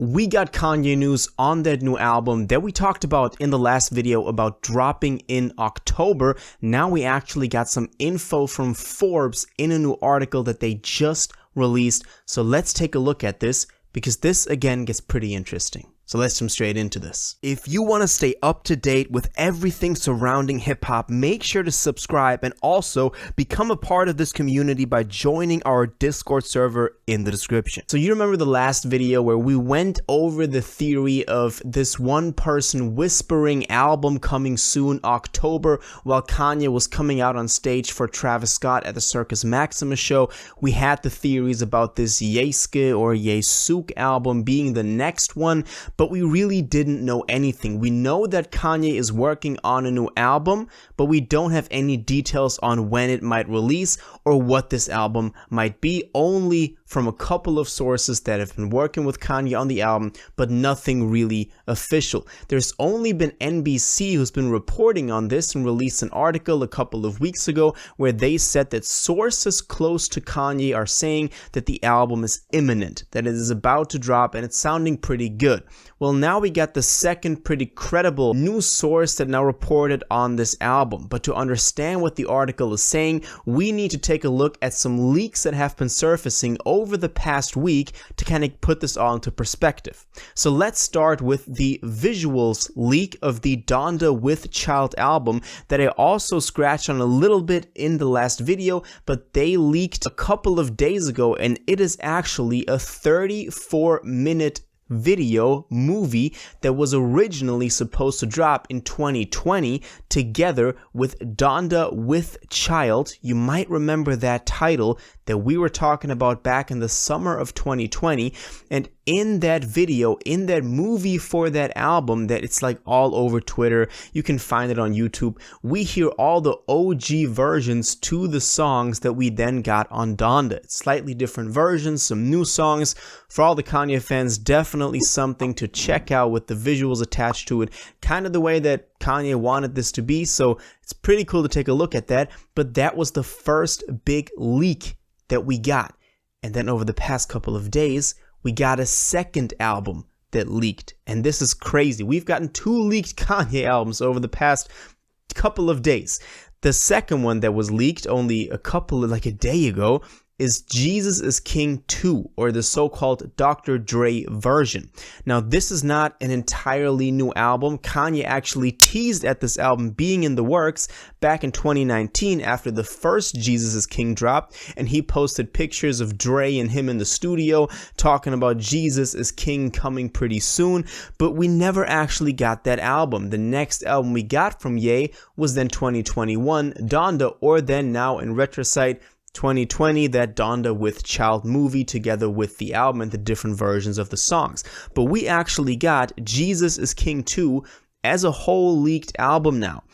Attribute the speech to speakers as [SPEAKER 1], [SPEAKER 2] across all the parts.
[SPEAKER 1] We got Kanye news on that new album that we talked about in the last video about dropping in October. Now we actually got some info from Forbes in a new article that they just released. So let's take a look at this because this again gets pretty interesting. So let's jump straight into this. If you want to stay up to date with everything surrounding hip hop, make sure to subscribe and also become a part of this community by joining our Discord server in the description. So you remember the last video where we went over the theory of this one person whispering album coming soon October while Kanye was coming out on stage for Travis Scott at the Circus Maximus show. We had the theories about this Yesuke or Yesuke album being the next one, but we really didn't know anything. We know that Kanye is working on a new album, but we don't have any details on when it might release or what this album might be, only from a couple of sources that have been working with Kanye on the album, but nothing really official. There's only been NBC who's been reporting on this and released an article a couple of weeks ago where they said that sources close to Kanye are saying that the album is imminent, that it is about to drop, and it's sounding pretty good. Well, now we got the second pretty credible news source that now reported on this album. But to understand what the article is saying, we need to take a look at some leaks that have been surfacing over the past week to kind of put this all into perspective. So let's start with the visuals leak of the Donda with Child album that I also scratched on a little bit in the last video, but they leaked a couple of days ago, and it is actually a 34-minute video movie that was originally supposed to drop in 2020 together with Donda with Child. You might remember that title that we were talking about back in the summer of 2020, and in that video, in that movie for that album that it's like all over Twitter, you can find it on YouTube, we hear all the OG versions to the songs that we then got on Donda. Slightly different versions, some new songs. For all the Kanye fans, definitely something to check out with the visuals attached to it, kind of the way that Kanye wanted this to be, so it's pretty cool to take a look at that. But that was the first big leak that we got, and then over the past couple of days we got a second album that leaked, and this is crazy. We've gotten 2 leaked Kanye albums over the past couple of days. The second one that was leaked only like a day ago is Jesus is King 2, or the so-called Dr. Dre version. Now, this is not an entirely new album. Kanye actually teased at this album being in the works back in 2019 after the first Jesus is King dropped, and he posted pictures of Dre and him in the studio talking about Jesus is King coming pretty soon, but we never actually got that album. The next album we got from Ye was then 2021 Donda, or then now in retrospect 2020, that Donda with Child movie together with the album and the different versions of the songs. But we actually got Jesus is King 2 as a whole leaked album now.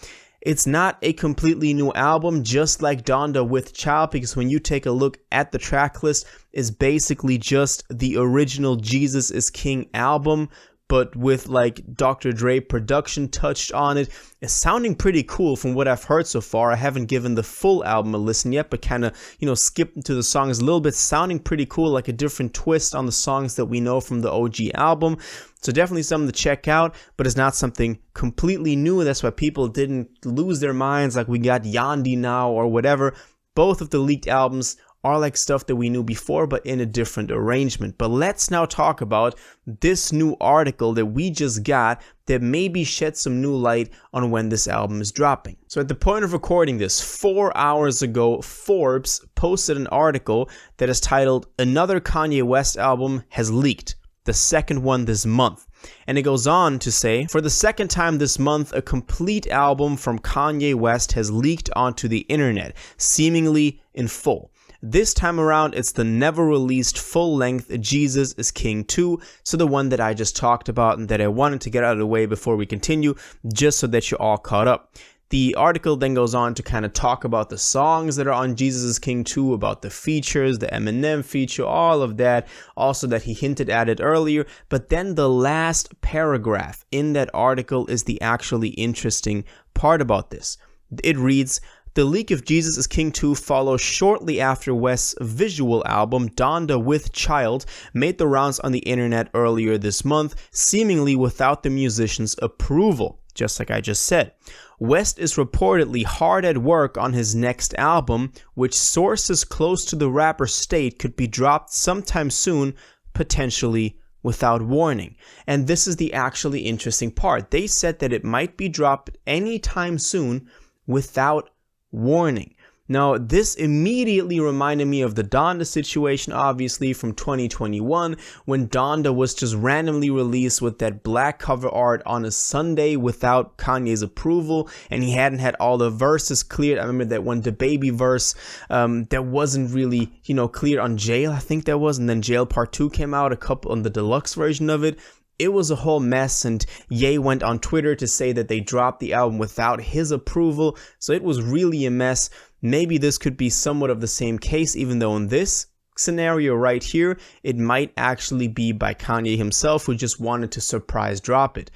[SPEAKER 1] It's not a completely new album, just like Donda with Child, because when you take a look at the track list, it's basically just the original Jesus is King album, but with like Dr. Dre production touched on it. It's sounding pretty cool from what I've heard so far. I haven't given the full album a listen yet, but kind of, skipped into the songs a little bit. Sounding pretty cool, like a different twist on the songs that we know from the OG album. So definitely something to check out, but it's not something completely new. That's why people didn't lose their minds like we got Yandi now or whatever. Both of the leaked albums are like stuff that we knew before, but in a different arrangement. But let's now talk about this new article that we just got that maybe shed some new light on when this album is dropping. So at the point of recording this, 4 hours ago, Forbes posted an article that is titled, "Another Kanye West album has leaked, the second one this month." And it goes on to say, for the second time this month, a complete album from Kanye West has leaked onto the internet, seemingly in full. This time around, it's the never-released full-length Jesus is King 2, so the one that I just talked about and that I wanted to get out of the way before we continue, just so that you're all caught up. The article then goes on to kind of talk about the songs that are on Jesus is King 2, about the features, the Eminem feature, all of that, also that he hinted at it earlier, but then the last paragraph in that article is the actually interesting part about this. It reads, The leak of Jesus is King 2 follows shortly after West's visual album, Donda with Child, made the rounds on the internet earlier this month, seemingly without the musician's approval, just like I just said. West is reportedly hard at work on his next album, which sources close to the rapper state could be dropped sometime soon, potentially without warning. And this is the actually interesting part. They said that it might be dropped anytime soon without warning. Now, this immediately reminded me of the Donda situation, obviously, from 2021, when Donda was just randomly released with that black cover art on a Sunday without Kanye's approval, and he hadn't had all the verses cleared. I remember that one DaBaby verse that wasn't really, cleared on Jail, I think that was, and then Jail Part 2 came out, a couple on the deluxe version of it. It was a whole mess, and Ye went on Twitter to say that they dropped the album without his approval, so it was really a mess. Maybe this could be somewhat of the same case, even though in this scenario right here, it might actually be by Kanye himself, who just wanted to surprise drop it.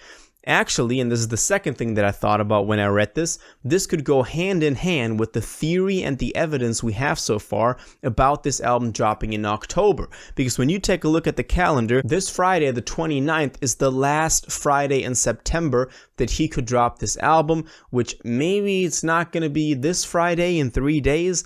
[SPEAKER 1] Actually, and this is the second thing that I thought about when I read this could go hand in hand with the theory and the evidence we have so far about this album dropping in October. Because when you take a look at the calendar, this Friday, the 29th, is the last Friday in September that he could drop this album, which maybe it's not going to be this Friday in 3 days.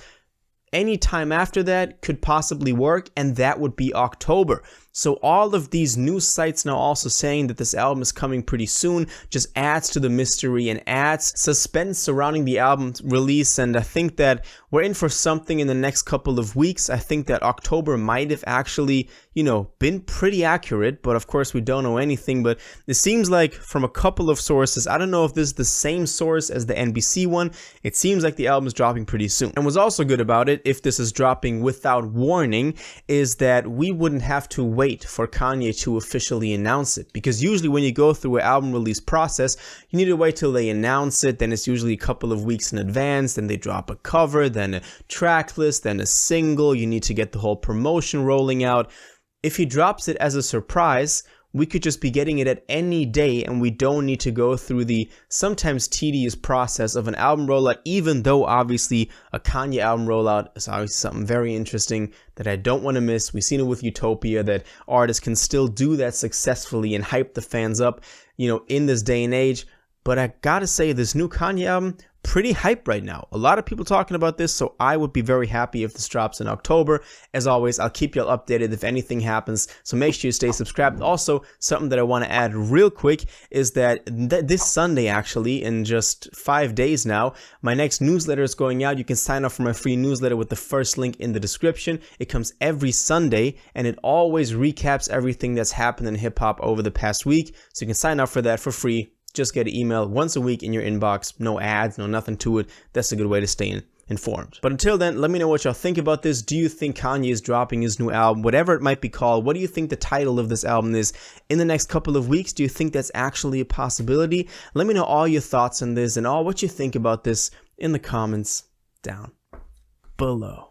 [SPEAKER 1] Any time after that could possibly work, and that would be October. So all of these news sites now also saying that this album is coming pretty soon just adds to the mystery and adds suspense surrounding the album's release. And I think that we're in for something in the next couple of weeks. I think that October might have actually, been pretty accurate, but of course we don't know anything. But it seems like from a couple of sources, I don't know if this is the same source as the NBC one, it seems like the album is dropping pretty soon. And what's also good about it, if this is dropping without warning, is that we wouldn't have to wait for Kanye to officially announce it, because usually when you go through an album release process, you need to wait till they announce it. Then it's usually a couple of weeks in advance, then they drop a cover, then a track list, then a single. You need to get the whole promotion rolling out. If he drops it as a surprise, we could just be getting it at any day, and we don't need to go through the sometimes tedious process of an album rollout, even though obviously a Kanye album rollout is obviously something very interesting that I don't want to miss. We've seen it with Utopia, that artists can still do that successfully and hype the fans up, in this day and age. But I gotta say, this new Kanye album, pretty hype right now. A lot of people talking about this, so I would be very happy if this drops in October. As always, I'll keep y'all updated if anything happens, so make sure you stay subscribed. Also, something that I want to add real quick is that this Sunday, actually, in just 5 days now, my next newsletter is going out. You can sign up for my free newsletter with the first link in the description. It comes every Sunday, and it always recaps everything that's happened in hip-hop over the past week, so you can sign up for that for free. Just get an email once a week in your inbox. No ads, no nothing to it. That's a good way to stay informed. But until then, let me know what y'all think about this. Do you think Kanye is dropping his new album, whatever it might be called? What do you think the title of this album is in the next couple of weeks? Do you think that's actually a possibility? Let me know all your thoughts on this and all what you think about this in the comments down below.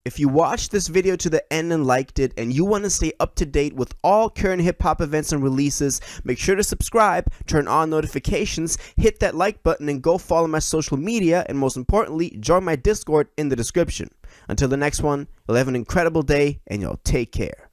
[SPEAKER 1] If you watched this video to the end and liked it, and you want to stay up to date with all current hip-hop events and releases, make sure to subscribe, turn on notifications, hit that like button, and go follow my social media, and most importantly, join my Discord in the description. Until the next one, you'll have an incredible day, and you'll take care.